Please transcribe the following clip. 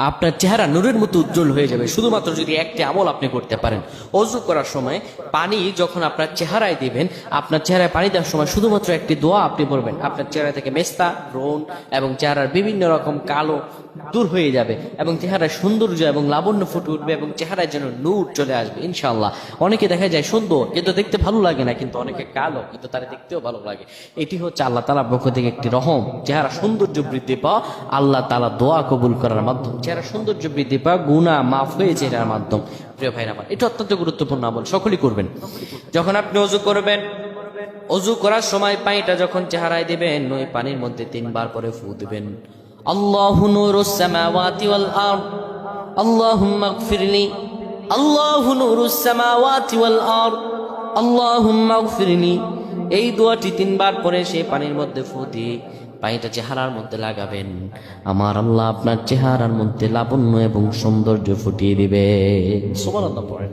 আপনার চেহারা নূরের মতো উজ্জ্বল হয়ে যাবে শুধুমাত্র যদি একটি আমল আপনি করতে পারেন। ওযু করার সময় পানি যখন আপনার চেহারায় দিবেন, আপনার চেহারায় পানি দেওয়ার সময় শুধুমাত্র একটি দোয়া আপনি পড়বেন, আপনার চেহারা থেকে মেস্তা, ব্রণ এবং চেহারার বিভিন্ন রকম কালো দূর হয়ে যাবে এবং চেহারায় সৌন্দর্য এবং লাবণ্য ফুটে উঠবে এবং চেহারায় যেন নূর চলে আসবে ইনশাআল্লাহ। অনেকে দেখা যায় সুন্দর কিন্তু দেখতে ভালো লাগে না, কিন্তু অনেকে কালো কিন্তু তারা দেখতেও ভালো লাগে। এটি হচ্ছে আল্লাহ তাআলার পক্ষ থেকে একটি রহম। চেহারা সৌন্দর্য বৃদ্ধি পাওয়া আল্লাহ তাআলা দোয়া কবুল করার মাধ্যম, চেহারা সৌন্দর্য বৃদ্ধি পাওয়া গুনাহ মাফ হয়ে চেহারার মাধ্যম। প্রিয় ভাইরা আমার, এটা অত্যন্ত গুরুত্বপূর্ণ আমল, সকলেই করবেন। যখন আপনি ওযু করবেন, ওযু করার সময় পানিটা যখন চেহারায় দিবেন, ওই পানির মধ্যে 3 বার করে ফু দিবেন। আল্লাহু নূরুস সামাওয়াতি ওয়াল আরদ আল্লাহুম্মা ইগফিরলি, আল্লাহু নূরুস সামাওয়াতি ওয়াল আরদ আল্লাহুম্মা ইগফিরলি। এই দোয়াটি 3 বার পরে সেই পানির মধ্যে ফু দিয়ে পানিটা চেহারার মধ্যে লাগাবেন। আমার আল্লাহ আপনার চেহারার মধ্যে লাবণ্য এবং সৌন্দর্য ফুটিয়ে দিবে। সুবহানাল্লাহ পড়েন।